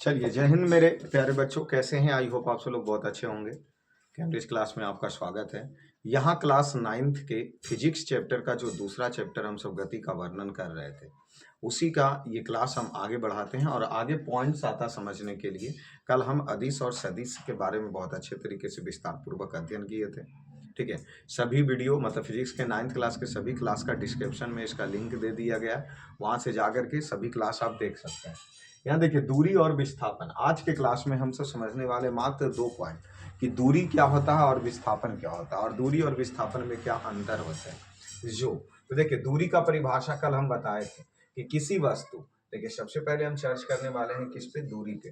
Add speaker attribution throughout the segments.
Speaker 1: चलिए, जय हिंद मेरे प्यारे बच्चों, कैसे हैं? आई होप आप सब लोग बहुत अच्छे होंगे। कैम्ब्रिज क्लास में आपका स्वागत है। यहाँ क्लास 9th के फिजिक्स चैप्टर का जो दूसरा चैप्टर हम सब गति का वर्णन कर रहे थे, उसी का ये क्लास हम आगे बढ़ाते हैं और आगे पॉइंट्स आता समझने के लिए। कल हम अदिश और सदिश के बारे में बहुत अच्छे तरीके से विस्तार पूर्वक अध्ययन किए थे। ठीक है, सभी वीडियो मतलब फिजिक्स के 9th क्लास के सभी क्लास का डिस्क्रिप्शन में इसका लिंक दे दिया गया है, वहाँ से जाकर के सभी क्लास आप देख सकते हैं। यहाँ देखिए, दूरी और विस्थापन आज के क्लास में हम सब समझने वाले मात्र 2 पॉइंट कि दूरी क्या होता है और विस्थापन क्या होता है और दूरी और विस्थापन में क्या अंतर होता है। तो देखिए, दूरी का परिभाषा कल हम बताए थे कि किसी वस्तु, देखिए सबसे पहले हम चर्च करने वाले हैं किस पे? दूरी पे।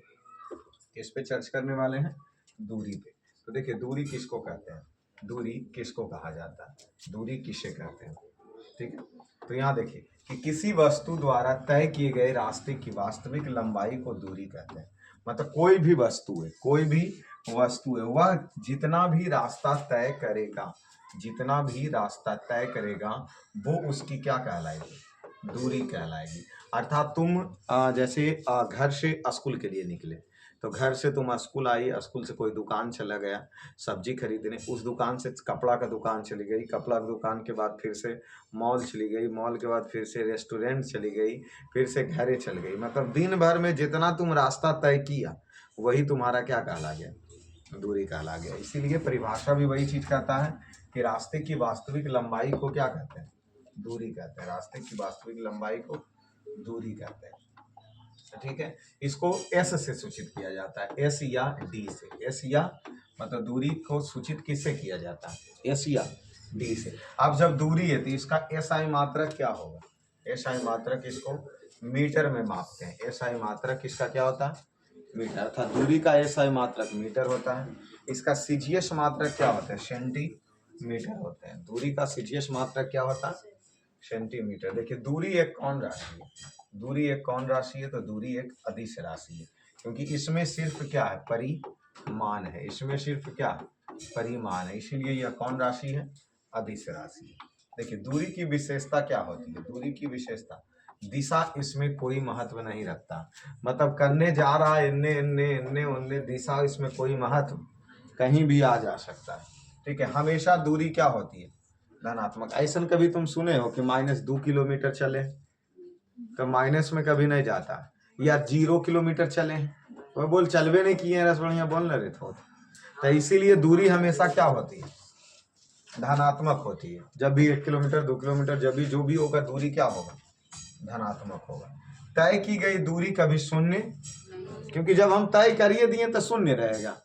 Speaker 1: किस पे चर्च करने वाले हैं? दूरी पे। तो देखिए, दूरी किसको कहते हैं, दूरी किसको कहा जाता है, दूरी किसे कहते हैं? ठीक है, तो यहाँ देखिए कि किसी वस्तु द्वारा तय किए गए रास्ते की वास्तविक लंबाई को दूरी कहते हैं। मतलब कोई भी वस्तु है, कोई भी वस्तु है, वह जितना भी रास्ता तय करेगा, जितना भी रास्ता तय करेगा, वो उसकी क्या कहलाएगी? दूरी कहलाएगी। अर्थात तुम जैसे घर से स्कूल के लिए निकले, तो घर से तुम स्कूल आई, स्कूल से कोई दुकान चला गया सब्जी खरीदने, उस दुकान से कपड़ा का दुकान चली गई, कपड़ा की दुकान के बाद फिर से मॉल चली गई, मॉल के बाद फिर से रेस्टोरेंट चली गई, फिर से घरे चल गई। मतलब दिन भर में जितना तुम रास्ता तय किया, वही तुम्हारा क्या कहला गया? दूरी कहला गया। इसीलिए परिभाषा भी वही चीज कहता है कि रास्ते की वास्तविक लंबाई को क्या कहते हैं? दूरी कहते हैं। रास्ते की वास्तविक लंबाई को दूरी कहते हैं। ठीक है, इसको एस से सूचित किया जाता है, एस या डी से। एस या मतलब दूरी को सूचित किससे किया जाता है? एस या डी से। अब जब दूरी है तो इसका एस आई मात्रक क्या होगा? एस आई मात्रक इसको मीटर में मापते हैं। एस आई मात्रक इसका क्या होता है? मीटर। अर्थात दूरी का एस आई मात्रक मीटर होता है। इसका सीजीएस मात्रक क्या होता है? सेंटीमीटर होते हैं। दूरी का सीजीएस मात्रक क्या होता है? सेंटीमीटर। देखिए, दूरी एक कौन राशि है? दूरी एक कौन राशि है? तो दूरी एक अदिश राशि है, क्योंकि इसमें सिर्फ क्या है? परिमाण है। इसमें सिर्फ क्या है? परिमाण है, इसीलिए यह कौन राशि है? अदिश राशि है। देखिए, दूरी की विशेषता क्या होती है? दूरी की विशेषता, दिशा इसमें कोई महत्व नहीं रखता। मतलब करने जा रहा है इन्ने इन्ने इन्ने उन्ने, दिशा इसमें कोई महत्व, कहीं भी आ जा सकता है। ठीक है, हमेशा दूरी क्या होती है? धनात्मक। ऐसा कभी तुम सुने हो कि -2 किलोमीटर चले, तो माइनस में कभी नहीं जाता। या 0 किलोमीटर चले, वो बोल चलवे नहीं किए रस बढ़िया बोल रहे थे। तो इसीलिए दूरी हमेशा क्या होती है? धनात्मक होती है। जब भी 1 किलोमीटर 2 किलोमीटर जब भी जो भी होगा, दूरी क्या होगा? धनात्मक होगा। तय की गई दूरी कभी शून्य, क्योंकि जब हम तय करिए दिए तो शून्य रहेगा।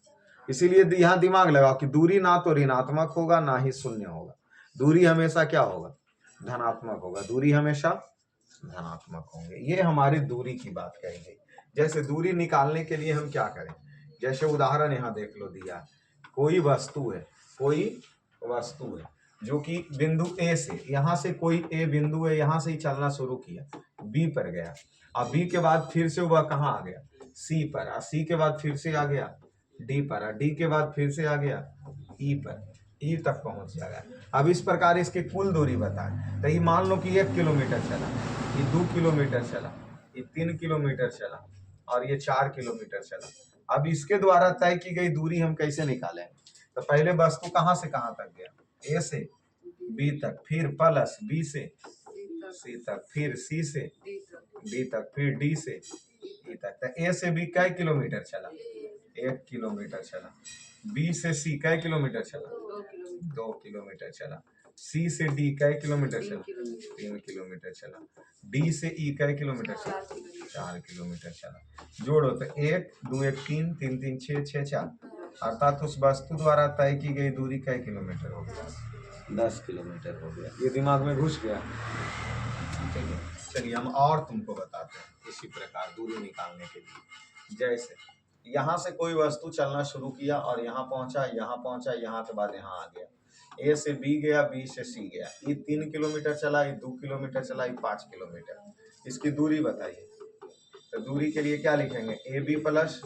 Speaker 1: इसीलिए यहाँ दिमाग लगाओ कि दूरी ना तो ऋणात्मक होगा ना ही शून्य होगा। दूरी हमेशा क्या होगा? धनात्मक होगा। दूरी हमेशा धनात्मक होंगे। ये हमारी दूरी की बात कही गई। जैसे दूरी निकालने के लिए हम क्या करें? जैसे उदाहरण यहाँ देख लो दिया, कोई वस्तु है, कोई वस्तु है जो कि बिंदु ए से, यहाँ से कोई ए बिंदु है, यहाँ से ही चलना शुरू किया, बी पर गया। अब बी के बाद फिर से वह कहाँ आ गया? सी पर। और सी के बाद फिर से आ गया डी पर, और डी के बाद फिर से आ गया ई पर, ई तक पहुंच जाएगा। अब इस प्रकार इसकी कुल दूरी बताएं। तो ये मान लो कि 1 किलोमीटर चला, ये 2 किलोमीटर चला, ये 3 किलोमीटर चला और ये 4 किलोमीटर चला। अब इसके द्वारा तय की गई दूरी हम कैसे निकालें? तो पहले वस्तु कहाँ से कहाँ तक गया? ए से बी तक, फिर प्लस बी से सी तक, फिर सी से डी तक, फिर डी से ई तक। तो ए से बी कै किलोमीटर चला? 1 किलोमीटर चला। बी से सी कै किलोमीटर चला? 2 किलोमीटर चला। सी से डी कै किलोमीटर चला? 3 किलोमीटर चला। डी से ई कै किलोमीटर चला? 4 किलोमीटर चला। जोड़ो तो 1 2 1 3 3 3 6 6 4, अर्थात उस वस्तु द्वारा तय की गई दूरी कै किलोमीटर हो गया? 10 किलोमीटर हो गया। ये दिमाग में घुस गया। चलिए हम और तुमको बताते हैं इसी प्रकार दूरी निकालने के लिए। जैसे यहाँ से कोई वस्तु चलना शुरू किया और यहाँ पहुंचा, यहाँ पहुंचा, यहाँ के बाद यहाँ आ गया। ए से बी गया, बी से सी गया। ये 3 किलोमीटर चला, ये 2 किलोमीटर चला, ये 5 किलोमीटर। इसकी दूरी बताइए। तो दूरी के लिए क्या लिखेंगे? A B plus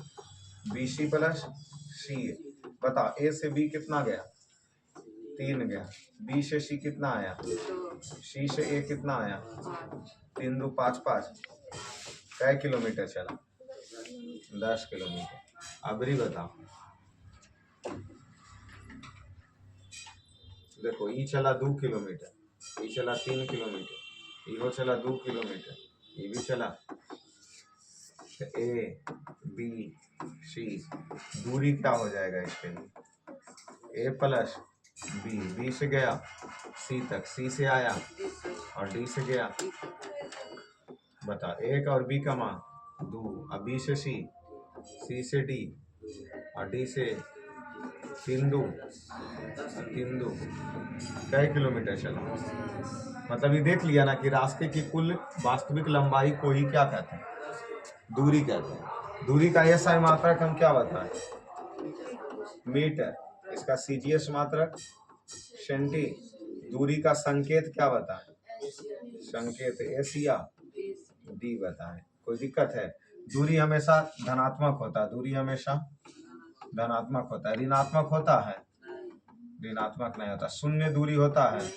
Speaker 1: B C plus C A. बताओ, ए से बी कितना गया? 3 गया। बी से सी कितना आया? सी से ए कितना आया? 3 2 5 5। कै किलोमीटर चला? 10 किलोमीटर। अब भी बताओ, देखो ई चला 2 किलोमीटर, ई चला 3 किलोमीटर, इहो चला 2 किलोमीटर, ये भी चला। ए बी सी, दूरी क्या हो जाएगा इसके लिए? ए प्लस बी, बी से गया सी तक, सी से आया और डी से गया। बता, एक और बी का मान 2, अब बी से सी, सी से डी और डी से 3 2 3 2, कई किलोमीटर चला? मतलब ये देख लिया ना कि रास्ते की कुल वास्तविक लंबाई को ही क्या कहते हैं? दूरी कहते हैं। दूरी का एसआई मात्रक हम क्या बताएं? मीटर। इसका सीजीएस मात्रक सेंटी। दूरी का संकेत क्या बताएं? संकेत एशिया डी बताएं। कोई दिक्कत है? दूरी हमेशा धनात्मक होता है, दूरी हमेशा धनात्मक होता है। ऋणात्मक होता है? ऋणात्मक नहीं होता। शून्य दूरी होता है?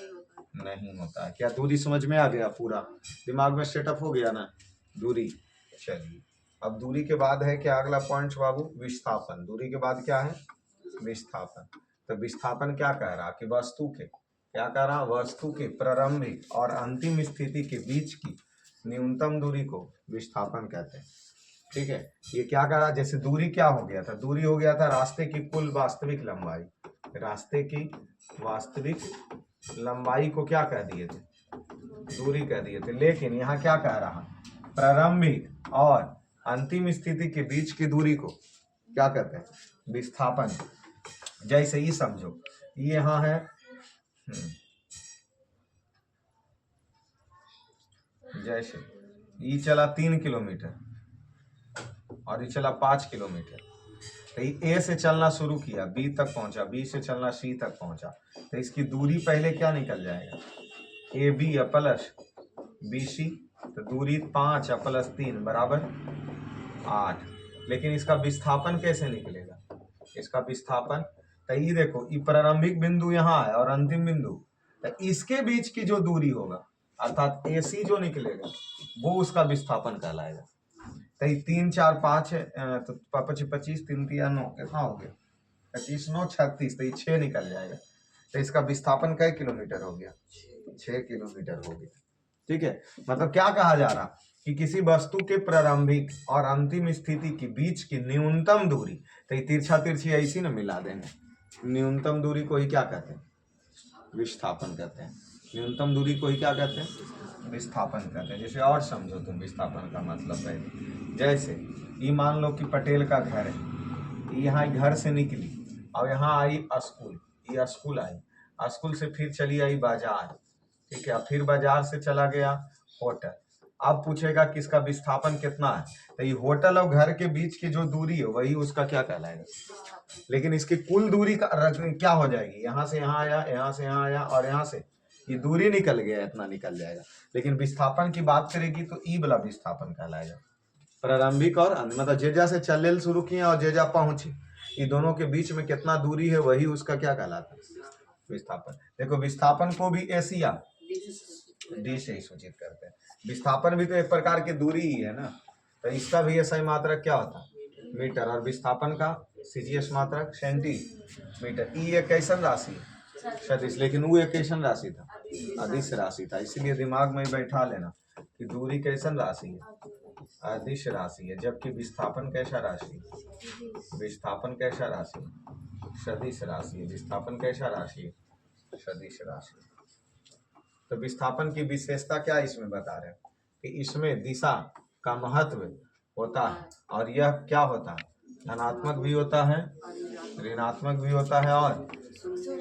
Speaker 1: नहीं होता है। क्या दूरी समझ में आ गया? पूरा दिमाग में सेटअप हो गया ना दूरी? चलिए, अब दूरी के बाद है क्या अगला पॉइंट बाबू? विस्थापन। दूरी के बाद क्या है? विस्थापन। तो विस्थापन क्या कह रहा कि वस्तु के, क्या कह रहा? वस्तु के प्रारंभिक और अंतिम स्थिति के बीच की न्यूनतम दूरी को विस्थापन कहते हैं। ठीक है, ये क्या कह रहा? जैसे दूरी क्या हो गया था? दूरी हो गया था रास्ते की कुल वास्तविक लंबाई। रास्ते की वास्तविक लंबाई को क्या कह दिए थे? दूरी कह दिए थे। लेकिन यहाँ क्या कह रहा? प्रारंभिक और अंतिम स्थिति के बीच की दूरी को क्या कहते हैं? विस्थापन। जैसे ही समझो, ये यहाँ है, जैसे ये चला 3 किलोमीटर और ये चला 5 किलोमीटर, तो ये ए से चलना शुरू किया, बी तक पहुंचा, बी से चलना सी तक पहुंचा, तो इसकी दूरी पहले क्या निकल जाएगा? A B plus B C, तो दूरी 5 प्लस 3 बराबर 8। लेकिन इसका विस्थापन कैसे निकलेगा? इसका विस्थापन, तो ये देखो, ये प्रारंभिक बिंदु यहाँ है और अंतिम बिंदु, तो इसके बीच की जो दूरी होगा अर्थात AC जो निकलेगा वो उसका विस्थापन कहलाएगा। तो 3 4 5 तो 25 3 3 9 कितना हो गया? 25 9 36, तो ये 6 निकल जाएगा। तो इसका विस्थापन कई किलोमीटर हो गया? 6 किलोमीटर हो गया। ठीक है, मतलब क्या कहा जा रहा कि किसी वस्तु के प्रारंभिक और अंतिम स्थिति के बीच की न्यूनतम दूरी, तो ये तिरछा तिरछी ऐसी ना मिला देंगे, न्यूनतम दूरी को ही क्या कहते हैं? विस्थापन कहते हैं। न्यूनतम दूरी को ही क्या कहते हैं? विस्थापन कहते हैं। जैसे और समझो तुम विस्थापन का मतलब है, जैसे ये मान लो कि पटेल का घर है, यहाँ घर से निकली और यहाँ आई स्कूल, ये स्कूल आई, स्कूल से फिर चली आई बाजार, ठीक है, फिर बाजार से चला गया होटल। अब पूछेगा कि इसका विस्थापन कितना है, तो ये होटल और घर के बीच की जो दूरी है वही उसका क्या कहलाएगा? लेकिन इसकी कुल दूरी का क्या हो जाएगी? यहाँ से यहाँ आया, यहाँ से यहाँ आया और यहाँ से ये दूरी निकल गया, इतना निकल जाएगा। लेकिन विस्थापन की बात करेगी तो ई वाला विस्थापन कहलाएगा। प्रारंभिक और मतलब जेजा से चले शुरू किए और जेजा पहुंचे, ये दोनों के बीच में कितना दूरी है वही उसका क्या कहलाता है? विस्थापन। देखो, विस्थापन को भी एशिया डी से ही सूचित करते हैं। विस्थापन भी तो एक प्रकार की दूरी ही है ना, तो इसका भी एसआई मात्रक क्या होता है? मीटर। और विस्थापन का सीजीएस मात्रक सेंटीमीटर। ई एक कैसन राशि है? सदिश। लेकिन वो एक कैसन राशि था? अदिश राशि था। इसीलिए दिमाग में बैठा लेना कि दूरी कैसन राशि है? अदिश राशि है। जबकि विस्थापन कैसा राशि है? विस्थापन कैसा राशि है? सदिश राशि है। विस्थापन कैसा राशि है? सदिश राशि। तो विस्थापन की विशेषता क्या इसमें बता रहे हैं कि इसमें दिशा का महत्व होता है और यह क्या होता है? धनात्मक भी होता है, ऋणात्मक भी होता है और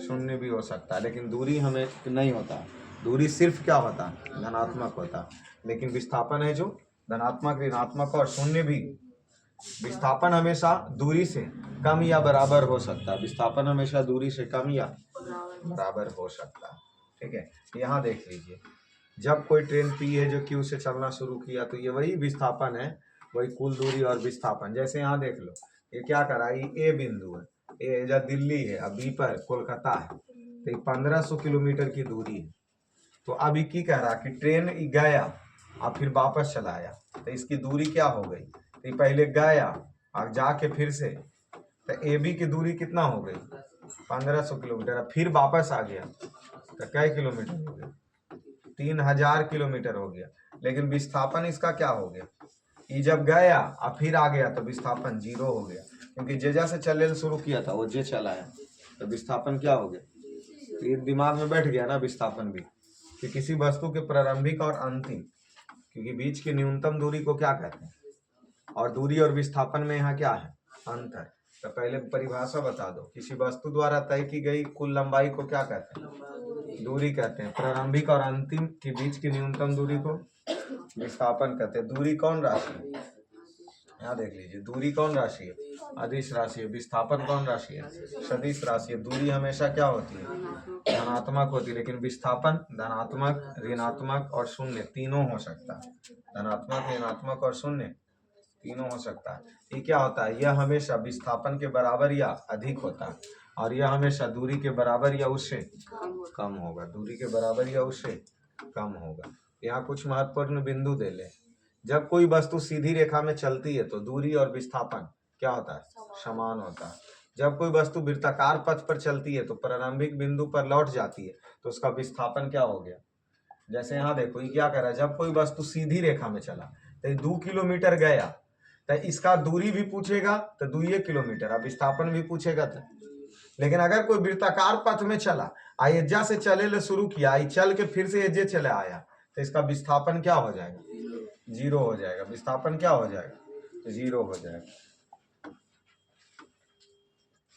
Speaker 1: शून्य भी हो सकता है। लेकिन दूरी हमें नहीं होता, दूरी सिर्फ क्या होता है? धनात्मक होता है। लेकिन विस्थापन है जो धनात्मक, ऋणात्मक और शून्य भी। विस्थापन हमेशा दूरी से कम या बराबर हो सकता है। विस्थापन हमेशा दूरी से कम या बराबर हो सकता है। ठीक है, यहाँ देख लीजिए, जब कोई ट्रेन पी है जो क्यू से चलना शुरू किया तो ये वही विस्थापन है, वही कुल दूरी और विस्थापन। जैसे यहाँ देख लो, ये क्या कर रहा है? ये ए बिंदु है, ए जब दिल्ली है, अब बी पर कोलकाता है, तो ये 1500 किलोमीटर की दूरी है। तो अभी की कह रहा कि ट्रेन गया और फिर वापस चला आया, तो इसकी दूरी क्या हो गई? तो पहले गया और जाके फिर से, तो ए बी की दूरी कितना हो गई 1500 किलोमीटर, फिर वापस आ गया तो कई किलोमीटर हो गया 3000 किलोमीटर हो गया। लेकिन विस्थापन इसका क्या हो गया, ये जब गया और फिर आ गया तो विस्थापन 0 हो गया, क्योंकि जे से चलने शुरू किया था वो जे चलाया तो विस्थापन क्या हो गया। तो ये दिमाग में बैठ गया ना विस्थापन भी, कि किसी वस्तु के प्रारंभिक और अंतिम, क्योंकि बीच की न्यूनतम दूरी को क्या कहते हैं, और दूरी और विस्थापन में यहाँ क्या है अंतर। तो पहले परिभाषा बता दो, किसी वस्तु द्वारा तय की गई कुल लंबाई को क्या कहते हैं, दूरी कहते हैं। प्रारंभिक और अंतिम के बीच की न्यूनतम दूरी को विस्थापन कहते हैं। दूरी कौन राशि है, यहाँ देख लीजिए, दूरी कौन राशि है, अदिश राशि है। विस्थापन कौन राशि है, सदिश राशि है। दूरी हमेशा क्या होती है, धनात्मक होती है, लेकिन विस्थापन धनात्मक, ऋणात्मक और शून्य तीनों हो सकता है। धनात्मक, ऋणात्मक और शून्य तीनों हो सकता है। ये क्या होता है, यह हमेशा विस्थापन के बराबर या अधिक होता है, और यह हमेशा दूरी के बराबर या उससे कम होगा। दूरी के बराबर या उससे कम होगा। यहाँ कुछ महत्वपूर्ण बिंदु दे ले। जब कोई वस्तु सीधी रेखा में चलती है तो दूरी और विस्थापन क्या होता है, समान होता है। जब कोई वस्तु वृत्ताकार पथ पर चलती है तो प्रारंभिक बिंदु पर लौट जाती है तो उसका विस्थापन क्या हो गया। जैसे यहाँ देखो, ये क्या कर रहा है, जब कोई वस्तु सीधी रेखा में चला तो 2 किलोमीटर गया तो इसका दूरी भी पूछेगा तो 2 किलोमीटर, अब विस्थापन भी पूछेगा तो। लेकिन अगर कोई वृत्ताकार पथ में चला, अयोध्या से चले शुरू किया, चल के फिर से अयोध्या चले आया, तो इसका विस्थापन क्या हो जाएगा, 0 हो जाएगा। विस्थापन क्या हो जाएगा, 0 हो जाएगा।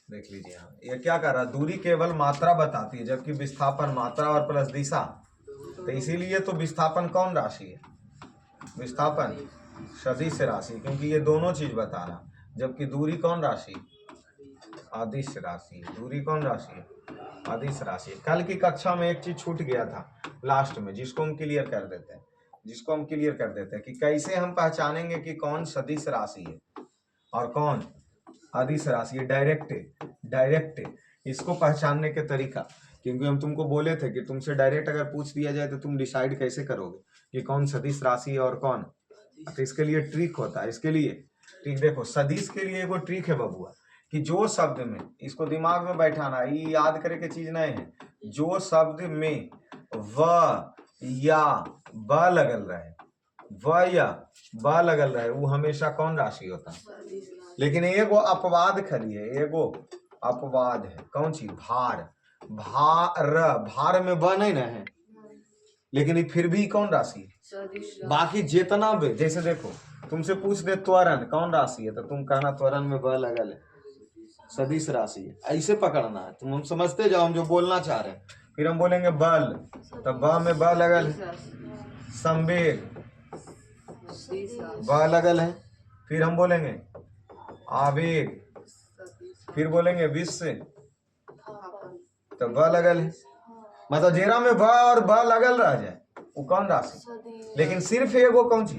Speaker 1: देख लीजिए यहाँ, ये क्या कर रहा है, दूरी केवल मात्रा बताती है, जबकि विस्थापन मात्रा और प्लस दिशा। तो इसीलिए तो विस्थापन कौन राशि है, विस्थापन सदिश राशि, क्योंकि ये दोनों चीज बता रहा। जबकि दूरी कौन राशि, अदिश राशि। दूरी कौन राशि है, अदिश राशि। कल की कक्षा में एक चीज छूट गया था लास्ट में, जिसको हम क्लियर कर देते हैं, कि कैसे हम पहचानेंगे कि कौन सदिश राशि है और कौन अदिश राशि है। डायरेक्ट इसको पहचानने के तरीका, क्योंकि हम तुमको बोले थे कि तुमसे डायरेक्ट अगर पूछ दिया जाए तो तुम डिसाइड कैसे करोगे कि कौन सदिश राशि है और कौन। तो इसके लिए ट्रिक होता है। इसके लिए ट्रिक देखो, सदिश के लिए एगो ट्रिक है बबुआ, कि जो शब्द में, इसको दिमाग में बैठाना, ये याद करे के चीज नहीं है, जो शब्द में व या ब लगल रहे, वो हमेशा कौन राशि होता है। लेकिन एगो अपवाद खली है, एगो अपवाद है, कौन सी, भार में ब नहीं है, लेकिन ये फिर भी कौन राशि है। बाकी जितना भी, जैसे देखो तुमसे पूछ दे त्वरण कौन राशि है, तो तुम कहना त्वरण में ब लगल है, सदिश राशि है। ऐसे पकड़ना है, तुम हम समझते जाओ हम जो बोलना चाह रहे हैं। फिर हम बोलेंगे बल, तो ब में ब लगल है। संवेग ब लगल है। फिर हम बोलेंगे आवेग, फिर बोलेंगे विश्व, तो ब लगल है। मतलब जेरा में ब और ब लगल रह जाए वो कौन राशि। लेकिन सिर्फ एगो कौन सी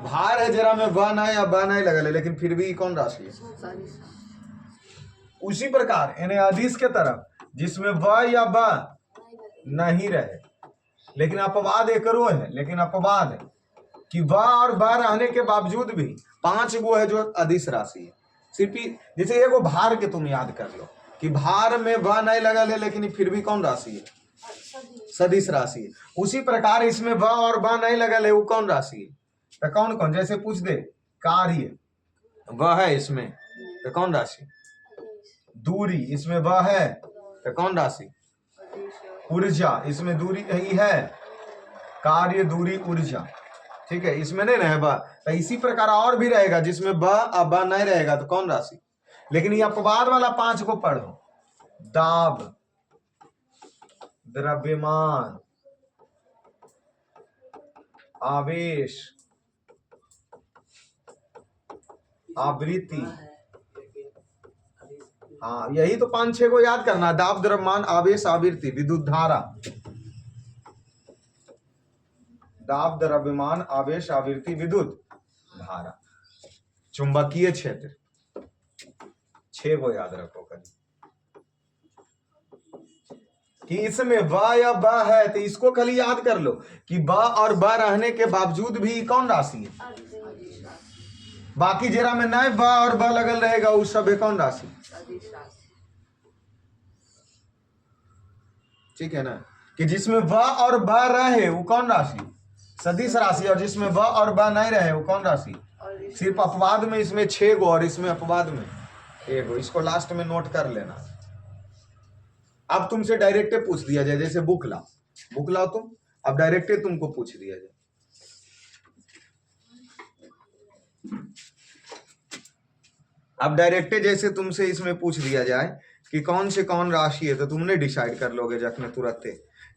Speaker 1: भार है, जेरा में ब नहीं या ब नहीं लगल है, लेकिन फिर भी कौन राशि है। उसी प्रकार इन्हें अदिश के तरफ, जिसमें व या ब नहीं रहे, लेकिन अपवाद एकरो है, लेकिन अपवाद है कि व और ब रहने के बावजूद भी 5 गो है जो अदिश राशि है। सिर्फ जैसे एगो भार के तुम याद कर लो कि भार में व नहीं लगल है, लेकिन फिर भी कौन राशि है, सदिश राशि है। उसी प्रकार इसमें व और ब नहीं लगल है, वो कौन राशि है, तो कौन कौन। जैसे पूछ दे कार्य व है इसमें, तो कौन राशि। दूरी इसमें व है, तो कौन राशि। ऊर्जा इसमें दूरी ही है, कार्य दूरी ऊर्जा, ठीक है, इसमें नहीं रहे ब। तो इसी प्रकार और भी रहेगा जिसमें ब और ब नहीं रहेगा, तो कौन राशि। लेकिन ये अपवाद वाला 5 को पढ़ो, दाब, द्रव्यमान, आवेश, आवृत्ति। हाँ, यही तो 5-6 को याद करना, दाब, द्रव्यमान, आवेश, आवृत्ति, विद्युत धारा। दाब, द्रव्यमान, आवेश, आवृत्ति, विद्युत धारा। चुंबकीय क्षेत्र 6 को याद रखो कभी, कि इसमें व या ब है, तो इसको खाली याद कर लो कि ब और ब रहने के बावजूद भी कौन राशि है, बाकी जेरा में नए ब और ब लगल रहेगा उस सब है कौन राशि? ठीक है ना, कि जिसमें व और ब रहे वो कौन राशि? सदिश राशि। और जिसमें व और ब नहीं रहे वो कौन राशि? सिर्फ अपवाद में इसमें 6 गो और इसमें अपवाद में 1 गो। इसको लास्ट में नोट कर लेना। अब तुमसे डायरेक्ट पूछ दिया जाए, जैसे बुक लाओ तुम, अब डायरेक्ट तुमको पूछ दिया जाए। अब डायरेक्ट जैसे तुमसे इसमें पूछ दिया जाए कि कौन से कौन राशि है, तो तुमने डिसाइड कर लोगे जखने तुरंत।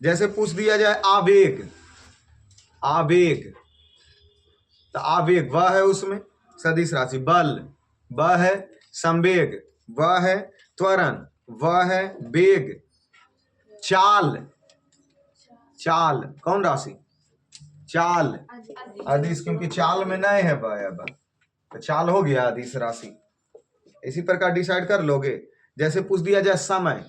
Speaker 1: जैसे पूछ दिया जाए आवेग, तो आवेग वह है उसमें सदिश राशि। बल वह है, संवेग वह है, त्वरण वह है, वेग, चाल कौन राशि? चाल आदिश, क्योंकि चाल में नहीं है वह, तो चाल हो गया आदिश राशि। इसी प्रकार डिसाइड कर लोगे। जैसे पूछ दिया जाए समय,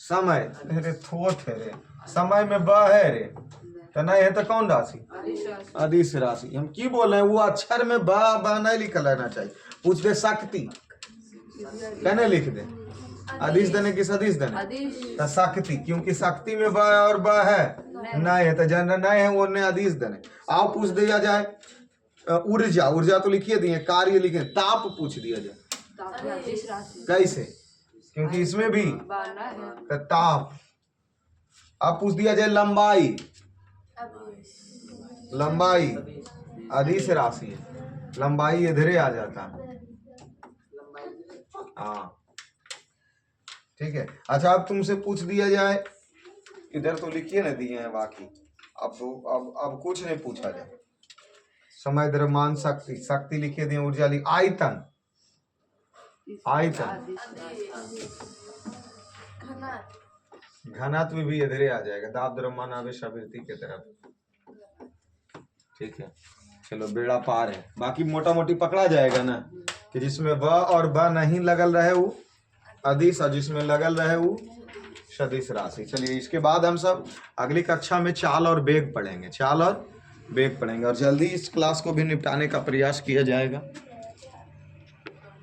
Speaker 1: समय रे थोथ है रे, समय में ब है रे, तो नहीं है तो कौन राशि? आदिश राशि। हम की बोल रहे हैं, वो अक्षर में ब नहीं लिखा रहना चाहिए। पूछ दे शक्ति, कहने लिख दे आदिश देने की सदिश देने, तो शक्ति, क्योंकि शक्ति में ब और ब है नहीं है, तो जन नहीं है वो आदिश देने। आओ पूछ दिया जाए ऊर्जा तो लिखिए दिए, कार्य लिखे, ताप पूछ दिया जाए कैसे? क्योंकि इसमें भी तो ताप। अब पूछ दिया जाए लंबाई आदिश राशि है, लंबाई इधरे आ जाता है। हाँ ठीक है। अच्छा, अब तुमसे पूछ दिया जाए, इधर तो लिखिए ना दिए हैं बाकी, अब कुछ नहीं पूछा जाए। समय, द्रव्यमान, शक्ति लिखिए दिए, ऊर्जा लिखिए, आयतन घनत्व भी इधरे आ जाएगा, दाब, द्रव्यमान, आवेश, आवृत्ति के तरफ। ठीक है, चलो बेड़ा पार है। बाकी मोटा मोटी पकड़ा जाएगा ना, कि जिसमें व और ब नहीं लगल रहे वो आदिश, और जिसमें लगल रहे वो सदिश राशि। चलिए, इसके बाद हम सब अगली कक्षा में चाल और वेग पढ़ेंगे, और जल्दी इस क्लास को भी निपटाने का प्रयास किया जाएगा।